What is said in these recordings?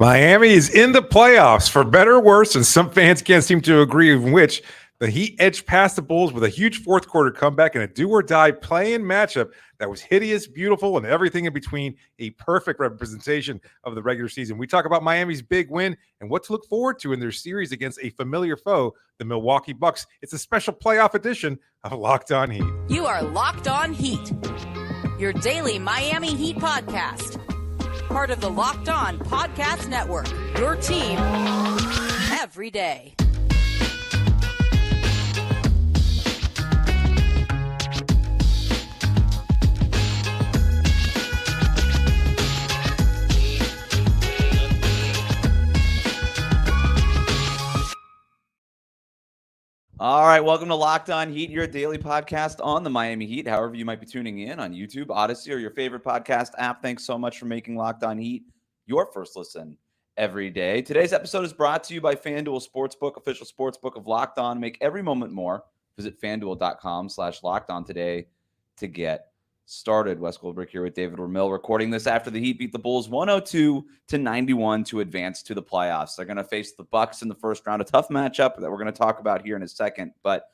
Miami is in the playoffs for better or worse, and some fans can't seem to agree on which. The Heat edged past the Bulls with a huge fourth quarter comeback and a do-or-die play-in matchup that was hideous, beautiful, and everything in between. A perfect representation of the regular season. We talk about Miami's big win and what to look forward to in their series against a familiar foe, the Milwaukee Bucks. It's a special playoff edition of Locked On Heat. You are Locked On Heat, your daily Miami Heat podcast. Part of the Locked On Podcast Network, your team every day. All right, welcome to Locked On Heat, your daily podcast on the Miami Heat. However you might be tuning in on YouTube, Odyssey, or your favorite podcast app, thanks so much for making Locked On Heat your first listen every day. Today's episode is brought to you by FanDuel Sportsbook, official sportsbook of Locked On. Make every moment more. Visit FanDuel.com/LockedOn today to get started. Wes Goldberg here with David Ramil, recording this after the Heat beat the Bulls 102-91 to advance to the playoffs. They're going to face the Bucks in the first round, a tough matchup that we're going to talk about here in a second. But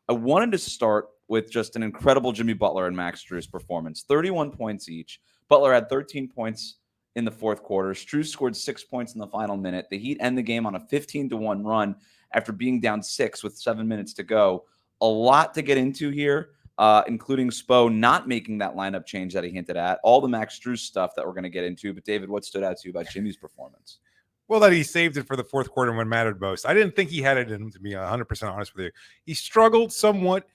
I wanted to start with just an incredible Jimmy Butler and Max Strus performance. 31 points each. Butler had 13 points in the fourth quarter. Strus scored 6 points in the final minute. The Heat end the game on a 15-1 run after being down 6 with 7 minutes to go. A lot to get into here. Including Spo not making that lineup change that he hinted at, all the Max Strus stuff that we're going to get into. But David, what stood out to you about Jimmy's performance? Well, that he saved it for the fourth quarter when it mattered most. I didn't think he had it in him, to be 100% honest with you. He struggled somewhat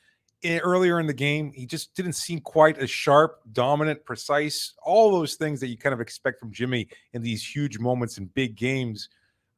earlier in the game. He just didn't seem quite as sharp, dominant, precise, all those things that you kind of expect from Jimmy in these huge moments in big games.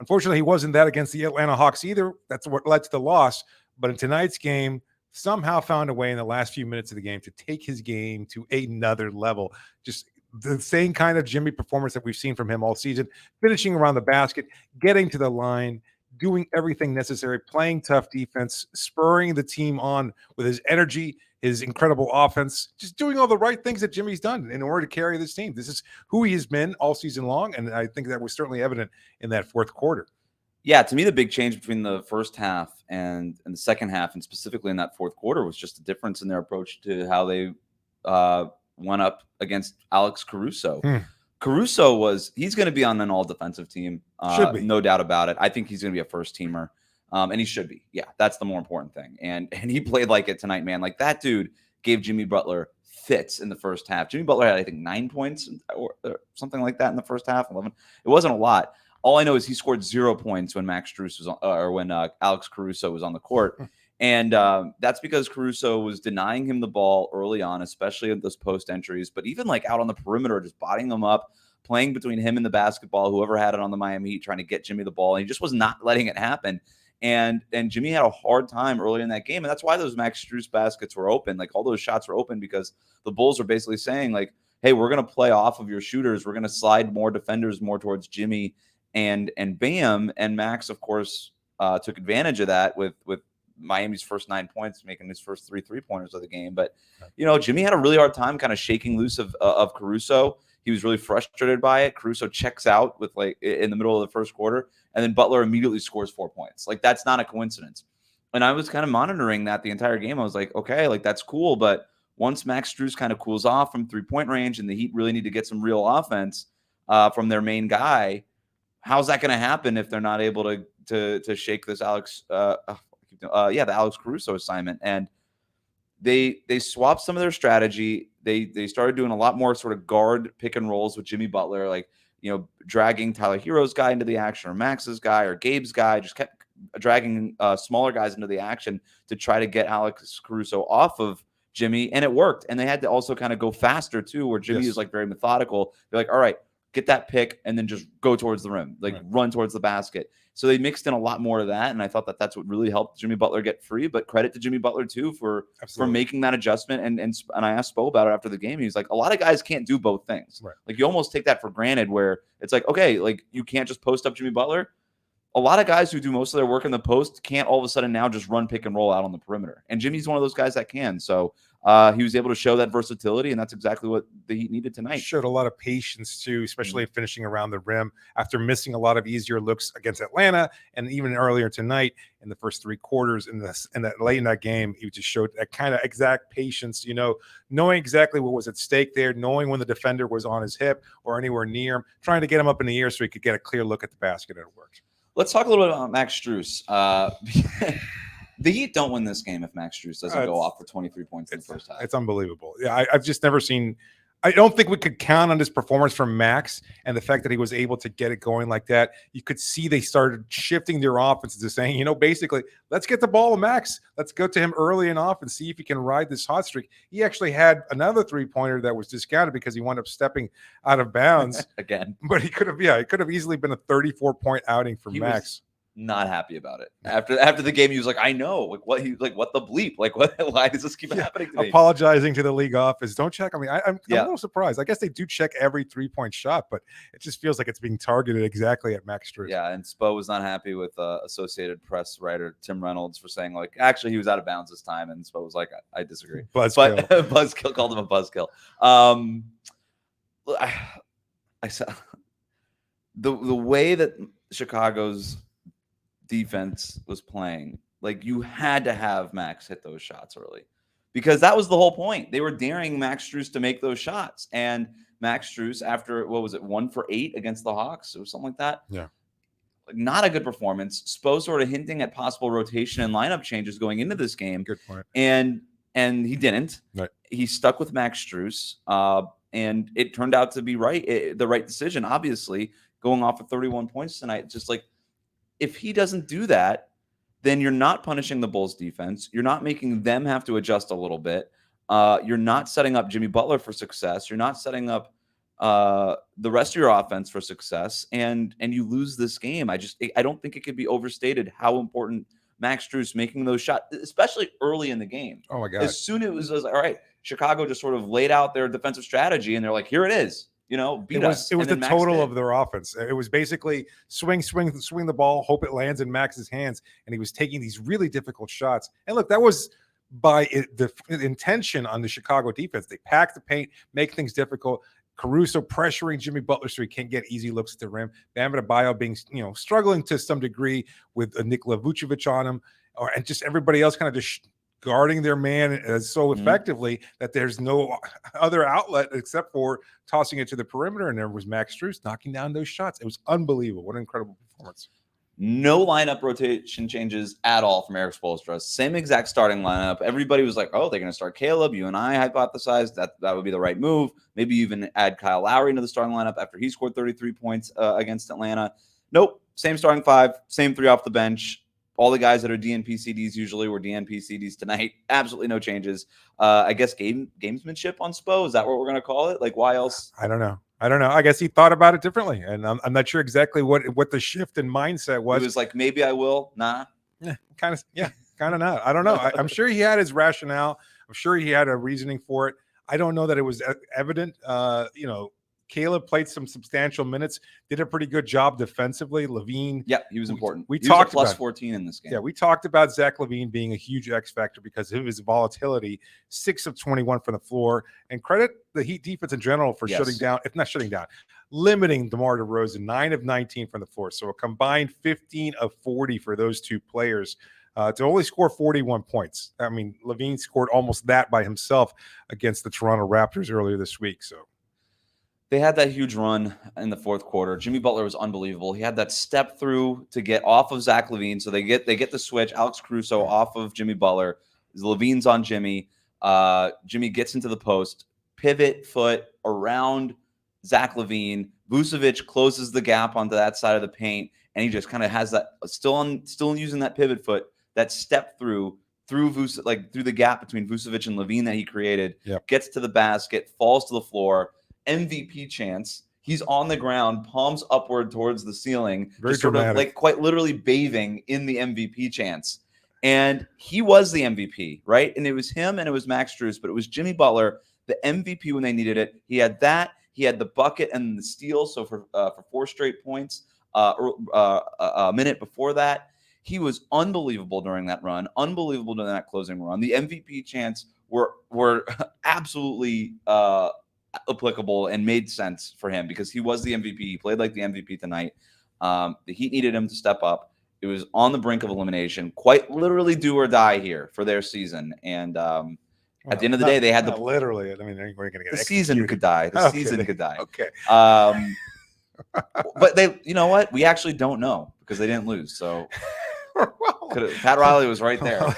Unfortunately, he wasn't that against the Atlanta Hawks either. That's what led to the loss. But in tonight's game, somehow found a way in the last few minutes of the game to take his game to another level. Just the same kind of Jimmy performance that we've seen from him all season, finishing around the basket, getting to the line, doing everything necessary, playing tough defense, spurring the team on with his energy, his incredible offense, just doing all the right things that Jimmy's done in order to carry this team. This is who he has been all season long, and I think that was certainly evident in that fourth quarter. Yeah, to me, the big change between the first half and the second half, and specifically in that fourth quarter, was just a difference in their approach to how they went up against Alex Caruso. Caruso he's going to be on an all-defensive team. Should be. No doubt about it. I think he's going to be a first-teamer, and he should be. Yeah, that's the more important thing. And he played like it tonight, man. Like, that dude gave Jimmy Butler fits in the first half. Jimmy Butler had, I think, 9 points or something like that in the first half, 11. It wasn't a lot. All I know is he scored 0 points when Max Strus was on, or when Alex Caruso was on the court. And that's because Caruso was denying him the ball early on, especially at those post entries, but even like out on the perimeter, just bodying them up, playing between him and the basketball, whoever had it on the Miami Heat, trying to get Jimmy the ball. And he just was not letting it happen. And Jimmy had a hard time early in that game. And that's why those Max Strus baskets were open. Like, all those shots were open because the Bulls were basically saying, like, hey, we're going to play off of your shooters. We're going to slide more defenders more towards Jimmy and Bam. And Max, of course, took advantage of that with Miami's first 9 points, making his first 3 3-pointers of the game. But, Jimmy had a really hard time kind of shaking loose of Caruso. He was really frustrated by it. Caruso checks out with, like, in the middle of the first quarter, and then Butler immediately scores 4 points. Like, that's not a coincidence. And I was kind of monitoring that the entire game. I was like, okay, like, that's cool. But once Max Strus kind of cools off from 3-point range and the Heat really need to get some real offense from their main guy, how's that going to happen if they're not able to shake this the Alex Caruso assignment? And they swapped some of their strategy. They started doing a lot more sort of guard pick and rolls with Jimmy Butler, like, dragging Tyler Herro's guy into the action, or Max's guy, or Gabe's guy. Just kept dragging smaller guys into the action to try to get Alex Caruso off of Jimmy, and it worked. And they had to also kind of go faster too, where Jimmy is like very methodical. They're like, all right, get that pick and then just go towards the rim, run towards the basket. So they mixed in a lot more of that, and I thought that that's what really helped Jimmy Butler get free. But credit to Jimmy Butler too for making that adjustment. And I asked Spo about it after the game. He's like, a lot of guys can't do both things. Right. Like, you almost take that for granted, where it's like, okay, like, you can't just post up Jimmy Butler. A lot of guys who do most of their work in the post can't all of a sudden now just run pick and roll out on the perimeter. And Jimmy's one of those guys that can. So he was able to show that versatility, and that's exactly what the Heat needed tonight. Showed a lot of patience too, especially finishing around the rim after missing a lot of easier looks against Atlanta, and even earlier tonight in the first 3 quarters in that late in that game, he just showed that kind of exact patience. Knowing exactly what was at stake there, knowing when the defender was on his hip or anywhere near him, trying to get him up in the air so he could get a clear look at the basket, and it worked. Let's talk a little bit about Max Strus. The Heat don't win this game if Max Strus doesn't go off for 23 points in the first half. It's unbelievable. Yeah, I've just never seen. I don't think we could count on this performance from Max, and the fact that he was able to get it going like that. You could see they started shifting their offenses to saying, basically, let's get the ball to Max. Let's go to him early and off and see if he can ride this hot streak. He actually had another 3-pointer that was discounted because he wound up stepping out of bounds again. But it could have easily been a 34-point outing for Max. Not happy about it. After the game, he was like, "I know, what the bleep? Why does this keep happening to me?" Apologizing to the league office. Don't check. I mean, I'm a little surprised. I guess they do check every 3-point shot, but it just feels like it's being targeted exactly at Max Strus. Yeah, and Spo was not happy with Associated Press writer Tim Reynolds for saying actually he was out of bounds this time, and Spo was like, "I disagree." Buzzkill. Buzzkill called him a buzzkill. I saw the way that Chicago's defense was playing, you had to have Max hit those shots early, because that was the whole point. They were daring Max Strus to make those shots, and Max Strus, after 1 for 8 against the Hawks or something like that, not a good performance. Spo sort of hinting at possible rotation and lineup changes going into this game. Good point. And he didn't. Right. He stuck with Max Strus, and it turned out to be the right decision. Obviously, going off of 31 points tonight, just if he doesn't do that, then you're not punishing the Bulls defense. You're not making them have to adjust a little bit. You're not setting up Jimmy Butler for success. You're not setting up the rest of your offense for success, and you lose this game. I don't think it could be overstated how important Max Strus making those shots, especially early in the game. Oh my God. As soon as it was all right, Chicago just sort of laid out their defensive strategy, and they're like, here it is. Beat us. It was the total of their offense. It was basically swing the ball, hope it lands in Max's hands, and he was taking these really difficult shots. And look, that was by the intention on the Chicago defense. They pack the paint, make things difficult. Caruso pressuring Jimmy Butler so he can't get easy looks at the rim. Bam Adebayo being, struggling to some degree with Nikola Vucevic on him, and just everybody else kind of just guarding their man so effectively that there's no other outlet except for tossing it to the perimeter. And there was Max Strus knocking down those shots. It was unbelievable. What an incredible performance. No lineup rotation changes at all from Erik Spoelstra. Same exact starting lineup. Everybody was like, oh, they're going to start Caleb. You and I hypothesized that would be the right move. Maybe even add Kyle Lowry into the starting lineup after he scored 33 points against Atlanta. Nope. Same starting 5, same 3 off the bench. All the guys that are DNP CDs usually were DNP CDs tonight. Absolutely no changes. I guess gamesmanship on Spo. Is that what we're going to call it? Why else? I don't know. I guess he thought about it differently. And I'm not sure exactly what the shift in mindset was. He was like, maybe I will. Nah. Kind of not. I don't know. I'm sure he had his rationale. I'm sure he had a reasoning for it. I don't know that it was evident. Caleb played some substantial minutes, did a pretty good job defensively. LaVine. Yeah, he was important. We talked plus about 14 in this game. Yeah, we talked about Zach LaVine being a huge X factor because of his volatility, 6 of 21 from the floor. And credit the Heat defense in general for limiting DeMar DeRozan, 9 of 19 from the floor. So a combined 15 of 40 for those two players. To only score 41 points. I mean, LaVine scored almost that by himself against the Toronto Raptors earlier this week. So they had that huge run in the fourth quarter. Jimmy Butler was unbelievable. He had that step through to get off of Zach LaVine. So they get the switch. Alex Caruso off of Jimmy Butler. LaVine's on Jimmy. Jimmy gets into the post. Pivot foot around Zach LaVine. Vucevic closes the gap onto that side of the paint. And he just kind of has that still using that pivot foot, that step through the gap between Vucevic and LaVine that he created. Yep. Gets to the basket, falls to the floor. MVP chance. He's on the ground, palms upward towards the ceiling, Very sort of quite literally bathing in the MVP chance. And he was the MVP, right? And it was him and it was Max Strus, but it was Jimmy Butler, the MVP when they needed it. He had that. He had the bucket and the steal. So for 4 straight points, a minute before that, he was unbelievable during that run, unbelievable during that closing run. The MVP chance were absolutely applicable and made sense for him because he was the MVP. He played like the MVP tonight. The Heat needed him to step up. It was on the brink of elimination, quite literally do or die here for their season. And at the end of the day, they had literally. I mean, we're going to get the season could die. The season could die. Okay. But they, you know what? We actually don't know because they didn't lose. So Pat Riley was right there.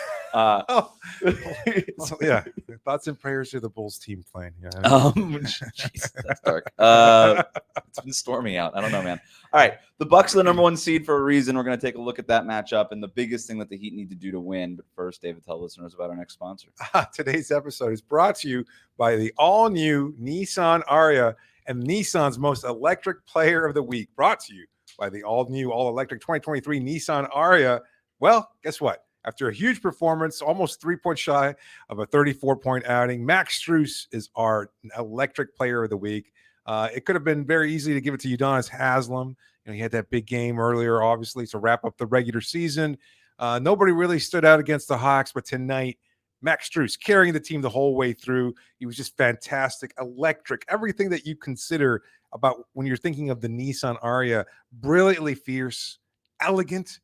Yeah. Thoughts and prayers to the Bulls team playing. Yeah. Jeez, that's dark. It's been stormy out. I don't know, man. All right. The Bucks are the number 1 seed for a reason. We're going to take a look at that matchup and the biggest thing that the Heat need to do to win. But first, David, tell listeners about our next sponsor. Today's episode is brought to you by the all-new Nissan Ariya and Nissan's most electric player of the week. Brought to you by the all-new, all-electric 2023 Nissan Ariya. Well, guess what? After a huge performance, almost 3 points shy of a 34-point outing, Max Strus is our electric player of the week. It could have been very easy to give it to Udonis Haslem. He had that big game earlier, obviously, to wrap up the regular season. Nobody really stood out against the Hawks, but tonight, Max Strus carrying the team the whole way through. He was just fantastic, electric, everything that you consider about when you're thinking of the Nissan Ariya. Brilliantly fierce, elegant,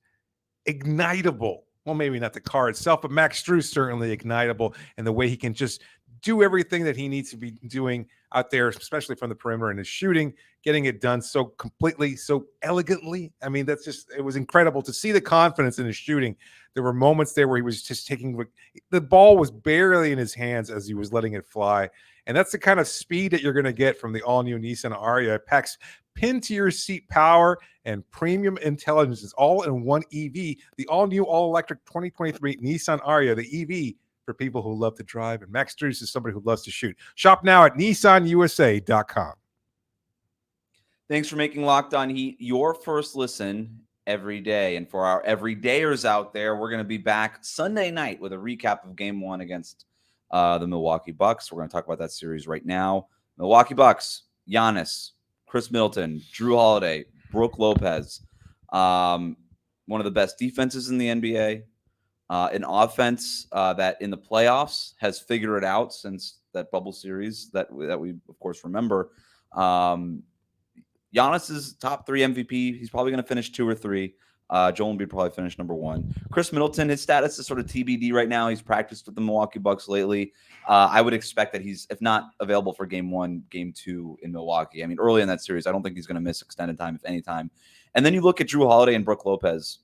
ignitable. Well, maybe not the car itself, but Max Strus certainly ignitable, and the way he can just do everything that he needs to be doing out there, especially from the perimeter and his shooting, getting it done so completely, so elegantly. I mean, it was incredible to see the confidence in his shooting. There were moments there where he was just the ball was barely in his hands as he was letting it fly. And that's the kind of speed that you're going to get from the all-new Nissan Ariya. It packs pin-to-your-seat power and premium intelligence. It's all in one EV. The all-new, all-electric 2023 Nissan Ariya, the EV for people who love to drive. And Max Strus is somebody who loves to shoot. Shop now at nissanusa.com. Thanks for making Locked On Heat your first listen every day. And for our everydayers out there, we're going to be back Sunday night with a recap of Game 1 against the Milwaukee Bucks. We're going to talk about that series right now. Milwaukee Bucks, Giannis, Chris Middleton, Drew Holiday, Brook Lopez. One of the best defenses in the NBA. An offense that in the playoffs has figured it out since that bubble series that we, of course, remember. Giannis is top 3 MVP. He's probably going to finish 2 or 3. Joel Embiid probably finished number 1. Chris Middleton, his status is sort of TBD right now. He's practiced with the Milwaukee Bucks lately. I would expect that he's, if not available for Game 1, Game 2 in Milwaukee. I mean, early in that series, I don't think he's going to miss extended time, if any time. And then you look at Drew Holiday and Brook Lopez,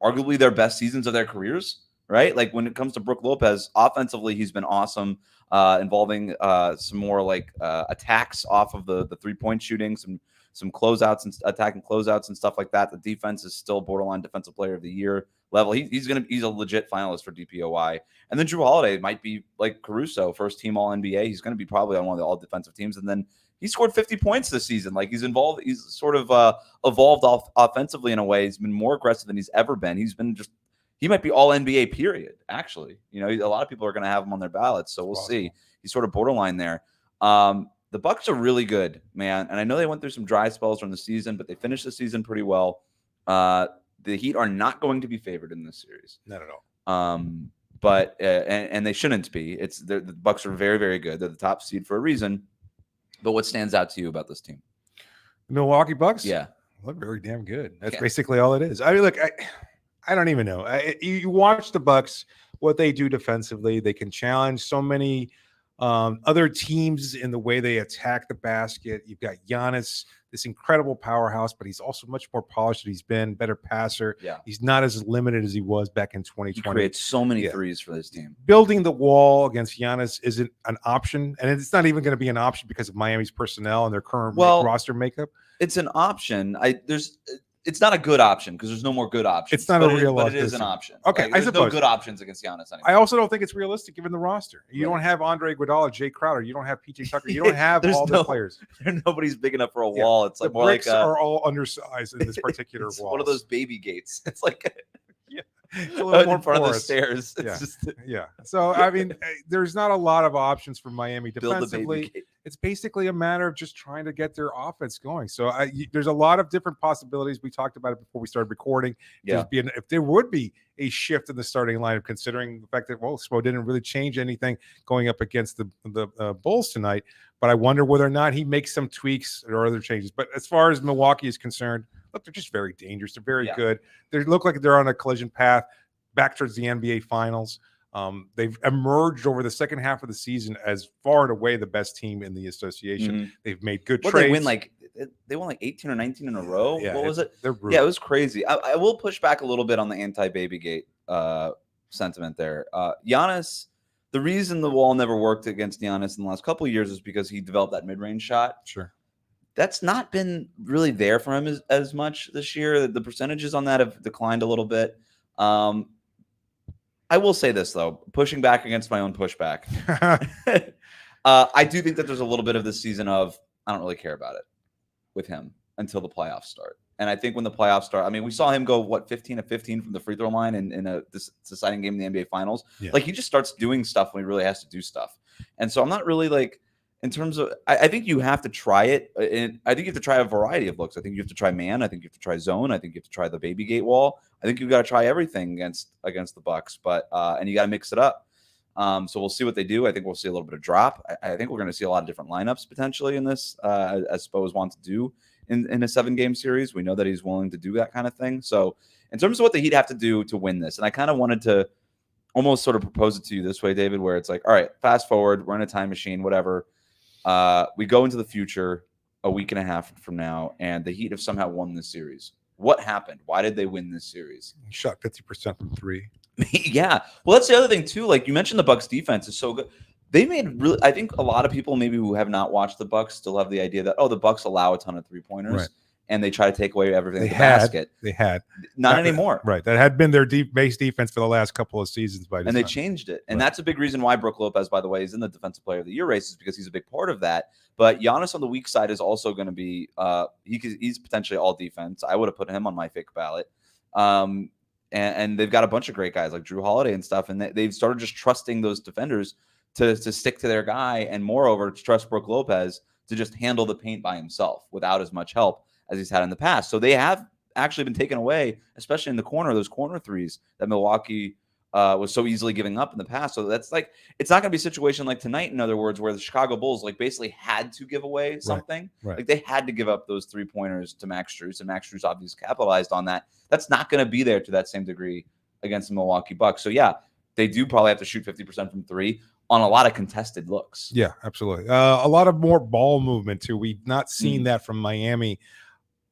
arguably their best seasons of their careers, right? Like when it comes to Brook Lopez, offensively, he's been awesome, involving some more like attacks off of the 3-point shooting, some closeouts and attacking closeouts and stuff like that. The defense is still borderline defensive player of the year level. He's a legit finalist for DPOY. And then Drew Holiday might be like Caruso, first team All NBA. He's going to be probably on one of the all defensive teams. And then he scored 50 points this season. Like he's involved. He's sort of evolved offensively in a way. He's been more aggressive than he's ever been. He might be All NBA period. Actually, a lot of people are going to have him on their ballots. So we'll see. He's sort of borderline there. The Bucks are really good, man. And I know they went through some dry spells during the season, but they finished the season pretty well. The Heat are not going to be favored in this series. Not at all. But they shouldn't be. The Bucks are very, very good. They're the top seed for a reason. But what stands out to you about this team? The Milwaukee Bucks? Yeah. Look very damn good. That's basically all it is. I mean, look, I don't even know. You watch the Bucks, what they do defensively. They can challenge so many other teams in the way they attack the basket. You've got Giannis, this incredible powerhouse, but he's also much more polished than he's been, better passer. Yeah. He's not as limited as he was back in 2020. He creates so many threes for this team. Building the wall against Giannis isn't an option, and it's not even going to be an option because of Miami's personnel and their current roster makeup. It's an option. It's not a good option because there's no more good options. It's not a real option. But it is an option. Okay, there's no good options against Giannis anymore. I also don't think it's realistic given the roster. You don't have Andre Iguodala, Jay Crowder. You don't have PJ Tucker. You don't have all the players. Nobody's big enough for a wall. It's like the more bricks like are all undersized in this particular wall. One of those baby gates. It's like it's a little more in front of the stairs. It's So I mean, there's not a lot of options for Miami defensively. it's basically a matter of just trying to get their offense going. So there's a lot of different possibilities. We talked about it before we started recording. Yeah. If there would be a shift in the starting lineup, considering the fact that Spo didn't really change anything going up against the Bulls tonight. But I wonder whether or not he makes some tweaks or other changes. But as far as Milwaukee is concerned, look, they're just very dangerous. They're very good. They look like they're on a collision path back towards the NBA Finals. They've emerged over the second half of the season as far and away the best team in the association. They've made good trades. They won like 18 or 19 in a row. Yeah, what was it? They're brutal. Yeah, it was crazy. I will push back a little bit on the anti-Babygate sentiment there. Giannis, the reason the wall never worked against Giannis in the last couple of years is because he developed that mid-range shot. Sure. That's not been really there for him as much this year. The percentages on that have declined a little bit. I will say this, though, pushing back against my own pushback. I do think that there's a little bit of this season of I don't really care about it with him until the playoffs start. And I think when the playoffs start, I mean, we saw him go, 15 of 15 from the free throw line in a deciding game in the NBA Finals. Yeah. Like, he just starts doing stuff when he really has to do stuff. And so I'm not really like, in terms of, I think you have to try it. And I think you have to try a variety of looks. I think you have to try man. I think you have to try zone. I think you have to try the Babygate wall. I think you've got to try everything against the Bucks, but and you got to mix it up. So we'll see what they do. I think we'll see a little bit of drop. I think we're going to see a lot of different lineups potentially in this, as Spo's wants to do in a 7-game series. We know that he's willing to do that kind of thing. So in terms of what the Heat have to do to win this, and I kind of wanted to almost sort of propose it to you this way, David, where it's like, all right, fast forward, we're in a time machine, whatever. We go into the future a week and a half from now, and the Heat have somehow won this series. What happened? Why did they win this series? He shot 50% from three. Yeah. Well, that's the other thing, too. Like you mentioned, the Bucks defense is so good. They made really, I think a lot of people maybe who have not watched the Bucks still have the idea that, the Bucks allow a ton of 3-pointers. Right. And they try to take away everything in the basket. They had. Not anymore. Right. That had been their base defense for the last couple of seasons. And they changed it. And that's a big reason why Brook Lopez, by the way, is in the Defensive Player of the Year race, is because he's a big part of that. But Giannis on the weak side is also going to be he's potentially all defense. I would have put him on my fake ballot. And they've got a bunch of great guys like Drew Holiday and stuff. And they've started just trusting those defenders to stick to their guy. And moreover, to trust Brook Lopez to just handle the paint by himself without as much help as he's had in the past. So they have actually been taken away, especially in the corner, those corner threes that Milwaukee was so easily giving up in the past. So that's like, it's not going to be a situation like tonight, in other words, where the Chicago Bulls like basically had to give away something. Right. Like they had to give up those 3-pointers to Max Strus, and Max Strus obviously capitalized on that. That's not going to be there to that same degree against the Milwaukee Bucks. So yeah, they do probably have to shoot 50% from three on a lot of contested looks. Yeah, absolutely. A lot of more ball movement too. We've not seen that from Miami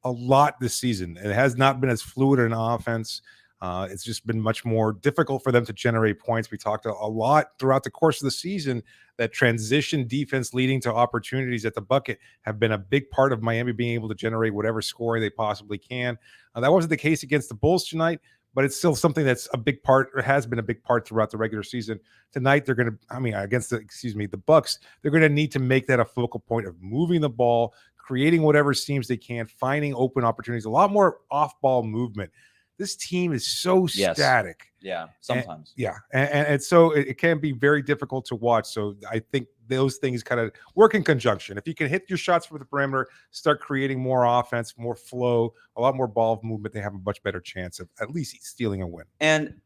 a lot this season. It has not been as fluid in offense. It's just been much more difficult for them to generate points. We talked a lot throughout the course of the season that transition defense leading to opportunities at the bucket have been a big part of Miami being able to generate whatever scoring they possibly can. That wasn't the case against the Bulls tonight, but it's still something that's a big part, or has been a big part throughout the regular season. Tonight, they're going to, against the Bucks, they're going to need to make that a focal point of moving the ball, creating whatever seams they can, finding open opportunities, a lot more off-ball movement. This team is so static. Yeah, sometimes. And so it can be very difficult to watch. So I think those things kind of work in conjunction. If you can hit your shots from the perimeter, start creating more offense, more flow, a lot more ball movement, they have a much better chance of at least stealing a win. And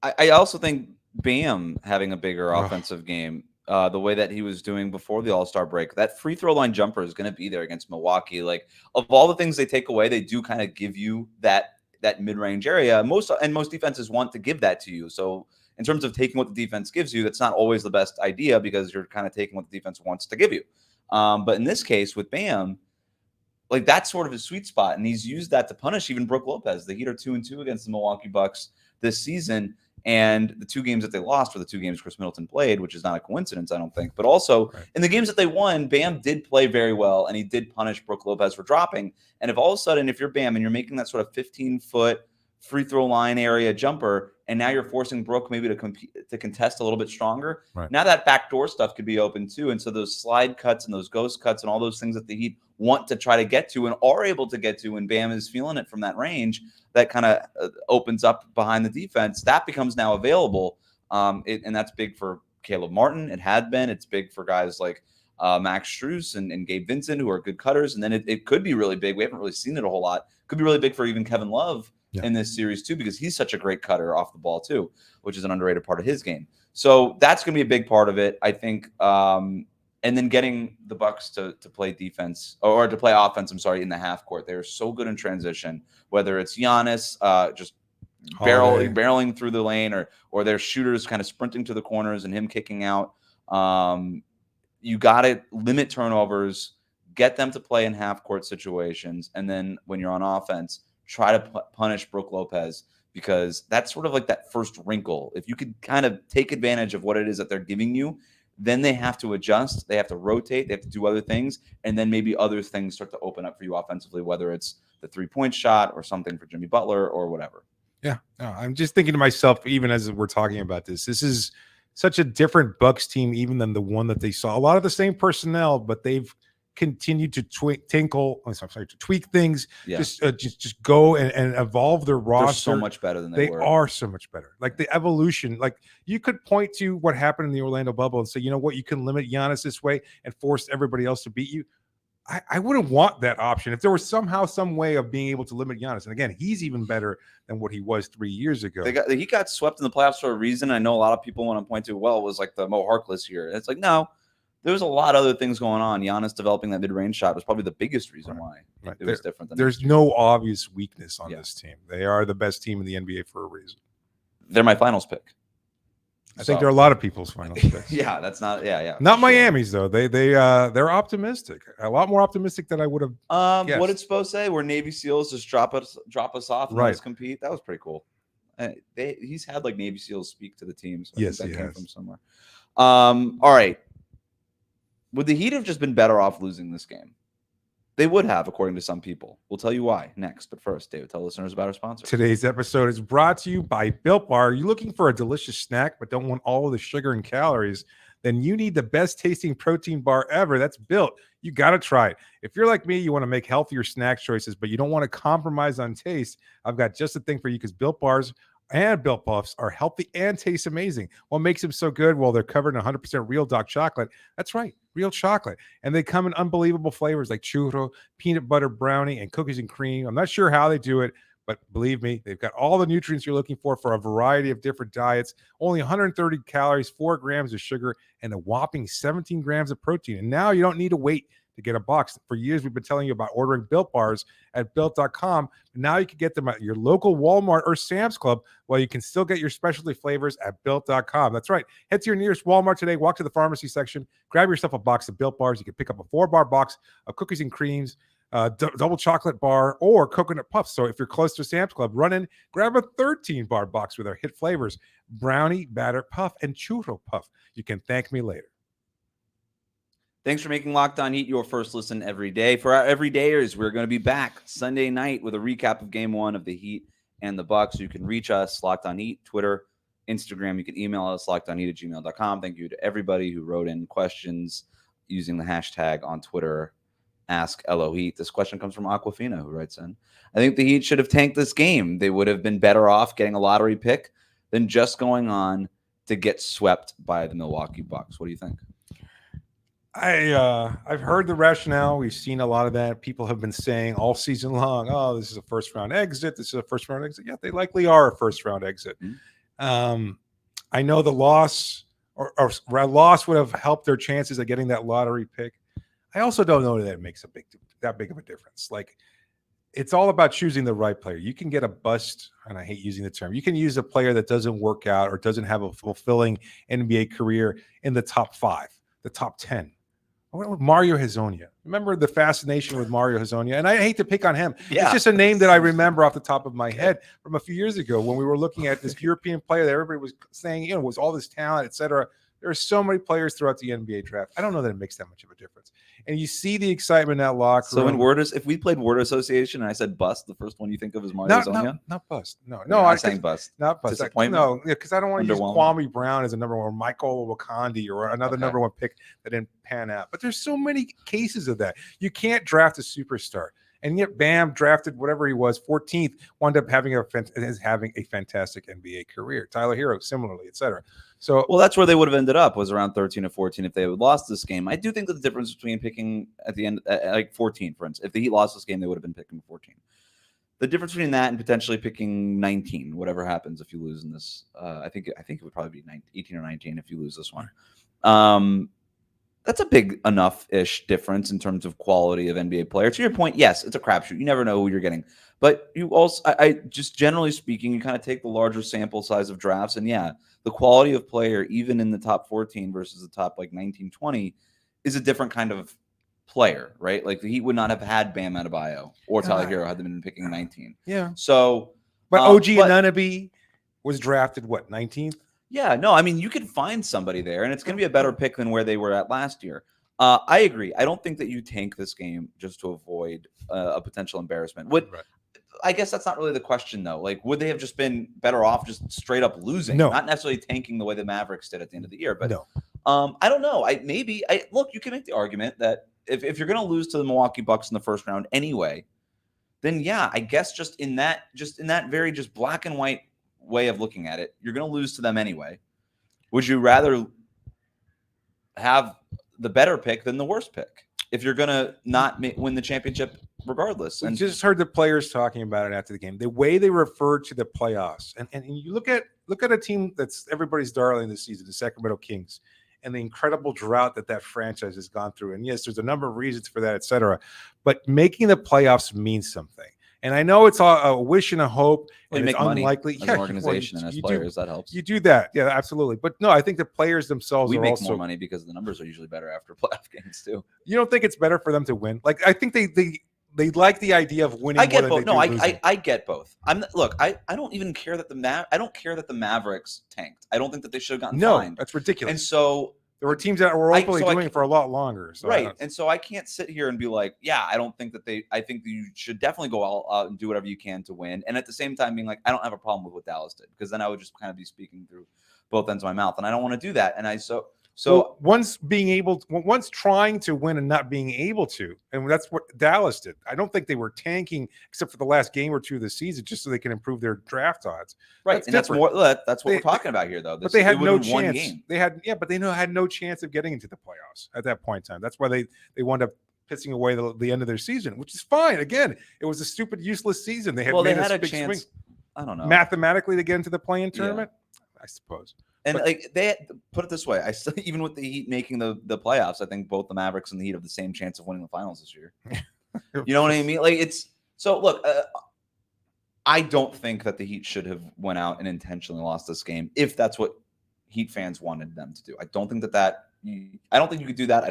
I also think Bam having a bigger offensive game, the way that he was doing before the All-Star break, that free throw line jumper is going to be there against Milwaukee. Like, of all the things they take away, they do kind of give you that mid-range area. Most defenses want to give that to you. So in terms of taking what the defense gives you, that's not always the best idea because you're kind of taking what the defense wants to give you. But in this case with Bam, like that's sort of his sweet spot. And he's used that to punish even Brook Lopez. The Heat are 2-2 against the Milwaukee Bucks this season. And the 2 games that they lost were the 2 games Chris Middleton played, which is not a coincidence, I don't think. But also in the games that they won, Bam did play very well, and he did punish Brook Lopez for dropping. And if all of a sudden, if you're Bam and you're making that sort of 15-foot free throw line area jumper, and now you're forcing Brook maybe to contest a little bit stronger, now that backdoor stuff could be open too. And so those slide cuts and those ghost cuts and all those things that the Heat want to try to get to and are able to get to, and Bam is feeling it from that range, that kind of opens up behind the defense. That becomes now available. And that's big for Caleb Martin. It had been. It's big for guys like Max Strus and Gabe Vincent, who are good cutters. And then it could be really big. We haven't really seen it a whole lot. Could be really big for even Kevin Love in this series too, because he's such a great cutter off the ball too, which is an underrated part of his game. So that's going to be a big part of it, I think. And then getting the Bucks to play defense or to play offense, in the half court. They're so good in transition, whether it's Giannis just barreling through the lane or their shooters kind of sprinting to the corners and him kicking out. You got to limit turnovers, get them to play in half court situations. And then when you're on offense, try to punish Brook Lopez, because that's sort of like that first wrinkle. If you could kind of take advantage of what it is that they're giving you, then they have to adjust. They have to rotate. They have to do other things. And then maybe other things start to open up for you offensively, whether it's the 3-point shot or something for Jimmy Butler or whatever. Yeah. No, I'm just thinking to myself, even as we're talking about this is such a different Bucks team, even than the one that they saw. A lot of the same personnel, but they've continued to tweak things. Yeah. Just go and evolve their roster. They're so much better than they were. They are so much better. Like the evolution, like you could point to what happened in the Orlando bubble and say, you know what, you can limit Giannis this way and force everybody else to beat you. I wouldn't want that option. If there was somehow some way of being able to limit Giannis, and again, he's even better than what he was 3 years ago. He got swept in the playoffs for a reason. I know a lot of people want to point to, well, it was like the Mo Harkless year. It's like, no, there's a lot of other things going on. Giannis developing that mid-range shot was probably the biggest reason why it was different. There's no obvious weakness on this team. They are the best team in the NBA for a reason. They're my finals pick. I think there are a lot of people's finals picks. Yeah, that's not. Yeah. Not Miami's though. They're optimistic. A lot more optimistic than I would have. What did Spo say? Where Navy SEALs just drop us off and let us compete. That was pretty cool. He's had like Navy SEALs speak to the team. So yes, that came from somewhere. All right. Would the Heat have just been better off losing this game? They would have, according to some people. We'll tell you why next. But first, David, tell listeners about our sponsor. Today's episode is brought to you by Built Bar. Are you looking for a delicious snack but don't want all of the sugar and calories? Then you need the best tasting protein bar ever. That's Built. You got to try it. If you're like me, you want to make healthier snack choices, but you don't want to compromise on taste, I've got just the thing for you, because Built Bars and Built Puffs are healthy and taste amazing. What makes them so good? Well, they're covered in 100% real dark chocolate. That's right, real chocolate. And they come in unbelievable flavors like churro, peanut butter brownie, and cookies and cream. I'm not sure how they do it, but believe me, they've got all the nutrients you're looking for a variety of different diets. Only 130 calories, 4 grams of sugar, and a whopping 17 grams of protein. And now you don't need to wait to get a box. For years, we've been telling you about ordering Built Bars at Built.com. Now you can get them at your local Walmart or Sam's Club, while you can still get your specialty flavors at Built.com. That's right. Head to your nearest Walmart today, walk to the pharmacy section, grab yourself a box of Built Bars. You can pick up a 4-bar box of cookies and creams, double chocolate bar, or coconut puffs. So if you're close to Sam's Club, run in, grab a 13-bar box with our hit flavors, brownie, batter puff, and churro puff. You can thank me later. Thanks for making Locked On Heat your first listen every day. For our everydayers, we're going to be back Sunday night with a recap of Game 1 of the Heat and the Bucks. You can reach us, Locked On Heat, Twitter, Instagram. You can email us, lockedonheat@gmail.com. Thank you to everybody who wrote in questions using the hashtag on Twitter, AskLOHeat. This question comes from Aquafina, who writes in, I think the Heat should have tanked this game. They would have been better off getting a lottery pick than just going on to get swept by the Milwaukee Bucks. What do you think? I've heard the rationale. We've seen a lot of that. People have been saying all season long, oh, this is a first round exit. This is a first round exit. Yeah, they likely are a first round exit. Mm-hmm. I know the loss or loss would have helped their chances of getting that lottery pick. I also don't know that it makes that big of a difference. Like, it's all about choosing the right player. You can get a bust, and I hate using the term. You can use a player that doesn't work out or doesn't have a fulfilling NBA career in the top 5, the top 10. I went with Mario Hezonja. Remember the fascination with Mario Hezonja? And I hate to pick on him. Yeah. It's just a name that I remember off the top of my head from a few years ago when we were looking at this European player that everybody was saying, was all this talent, et cetera. There are so many players throughout the NBA draft. I don't know that it makes that much of a difference. And you see the excitement in that locker room. So if we played word association and I said bust, the first one you think of is Mario Hezonja? Not bust. No, I'm saying bust. Not bust. No, because I don't want to use Kwame Brown as a number one, or Michael Wakandi, or another number one pick that didn't pan out. But there's so many cases of that. You can't draft a superstar. And yet Bam, drafted whatever he was, 14th, wound up having a fantastic NBA career. Tyler Herro, similarly, etc. So, well, that's where they would have ended up, was around 13 or 14 if they had lost this game. I do think that the difference between picking at the end, like 14, for instance, if the Heat lost this game, they would have been picking 14. The difference between that and potentially picking 19, whatever happens if you lose in this, I think it would probably be 18 or 19 if you lose this one. That's a big enough-ish difference in terms of quality of NBA player. To your point, yes, it's a crapshoot. You never know who you're getting. But you also, I just generally speaking, you kind of take the larger sample size of drafts. And yeah, the quality of player, even in the top 14 versus the top like 19, 20, is a different kind of player, right? Like the Heat would not have had Bam Adebayo or Tyler Herro had they been picking 19. Yeah. So, but OG Anunoby was drafted, what, 19th? Yeah, no, I mean, you could find somebody there, and it's going to be a better pick than where they were at last year. I agree. I don't think that you tank this game just to avoid a potential embarrassment. I guess that's not really the question, though. Like, would they have just been better off just straight up losing? No. Not necessarily tanking the way the Mavericks did at the end of the year. But no. I don't know. Look, you can make the argument that if you're going to lose to the Milwaukee Bucks in the first round anyway, then yeah, I guess just in that very just black and white way of looking at it, you're going to lose to them anyway. Would you rather have the better pick than the worst pick if you're going to not win the championship regardless? And just heard the players talking about it after the game, the way they refer to the playoffs, and you look at a team that's everybody's darling this season, the Sacramento Kings, and the incredible drought that franchise has gone through. And yes, there's a number of reasons for that, et cetera, but making the playoffs means something. And I know it's a wish and a hope, and it's unlikely. As an organization and as players, that helps. You do that, yeah, absolutely. But no, I think the players themselves make more money because the numbers are usually better after playoff games too. You don't think it's better for them to win? Like, I think they like the idea of winning. I get both. No, I get both. I don't even care that I don't care that the Mavericks tanked. I don't think that they should have gotten fined. That's ridiculous. And so there were teams that were openly doing it for a lot longer. So right. And so I can't sit here and be like, yeah, I don't think that I think that you should definitely go all out and do whatever you can to win. And at the same time being like, I don't have a problem with what Dallas did, because then I would just kind of be speaking through both ends of my mouth. And I don't want to do that. And so once trying to win and not being able to, and that's what Dallas did. I don't think they were tanking except for the last game or two of the season just so they can improve their draft odds. Right, that's what we're talking about here, though. But they had no chance. But they had no chance of getting into the playoffs at that point in time. That's why they wound up pissing away the end of their season, which is fine. Again, it was a stupid, useless season. They had a big chance. Swing. I don't know, mathematically to get into the play-in tournament. I suppose. And they put it this way, I still, even with the Heat making the playoffs, I think both the Mavericks and the Heat have the same chance of winning the finals this year. You know what I mean? Like look, I don't think that the Heat should have went out and intentionally lost this game if that's what Heat fans wanted them to do. I don't think I don't think you could do that.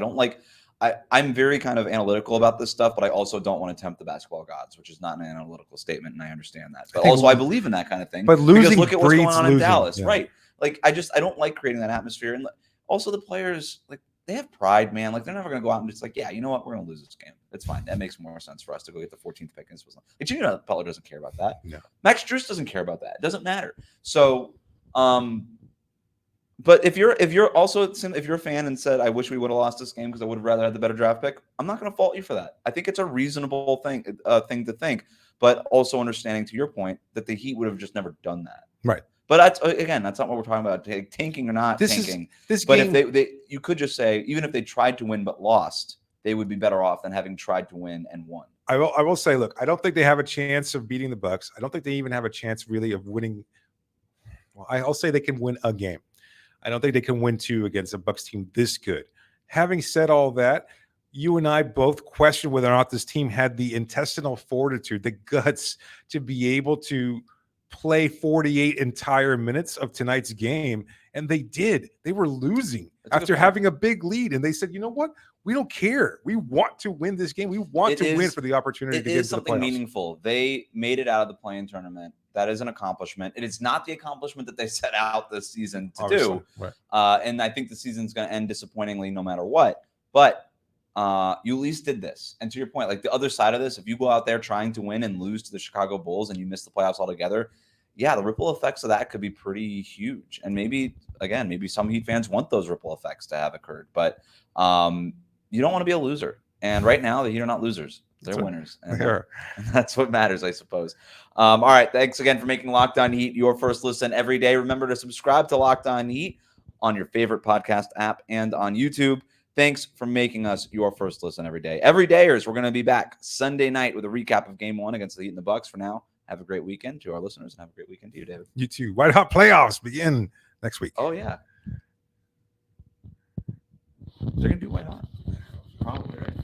I'm very kind of analytical about this stuff, but I also don't want to tempt the basketball gods, which is not an analytical statement, and I understand that. But also, I believe in that kind of thing. But losing, look at what's going on in Dallas, yeah. Right? Like, I don't like creating that atmosphere. And also, the players, like, they have pride, man. Like, they're never going to go out and just like, yeah, you know what, we're going to lose this game. It's fine. That makes more sense for us to go get the 14th pick. Like, you know, Butler doesn't care about that. No. Max Strus doesn't care about that. It doesn't matter. So, but if you're a fan and said, I wish we would have lost this game because I would have rather had the better draft pick, I'm not going to fault you for that. I think it's a reasonable thing to think, but also understanding, to your point, that the Heat would have just never done that. Right. But that's not what we're talking about. Tanking or not tanking. But game, if you could just say, even if they tried to win but lost, they would be better off than having tried to win and won. I will say, look, I don't think they have a chance of beating the Bucks. I don't think they even have a chance really of winning. Well, I'll say they can win a game. I don't think they can win two against a Bucks team this good. Having said all that, you and I both question whether or not this team had the intestinal fortitude, the guts to be able to play 48 entire minutes of tonight's game. And they did. They were losing after having a big lead. And they said, you know what? We don't care. We want to win this game. We want to win for the opportunity to get to the playoffs. It is something meaningful. They made it out of the play-in tournament. That is an accomplishment. It is not the accomplishment that they set out this season to do. Right. And I think the season's going to end disappointingly no matter what. But you at least did this. And to your point, like the other side of this, if you go out there trying to win and lose to the Chicago Bulls and you miss the playoffs altogether, yeah, the ripple effects of that could be pretty huge. And maybe some Heat fans want those ripple effects to have occurred. But you don't want to be a loser. And right now, the Heat are not losers. They're winners. And They are. that's what matters, I suppose. All right. Thanks again for making Locked On Heat your first listen every day. Remember to subscribe to Locked On Heat on your favorite podcast app and on YouTube. Thanks for making us your first listen every day. Every dayers, we're going to be back Sunday night with a recap of Game 1 against the Heat and the Bucks. For now, have a great weekend to our listeners, and have a great weekend to you, David. You too. White Hot playoffs begin next week. Oh, yeah. They're going to do White Hot. Probably, right?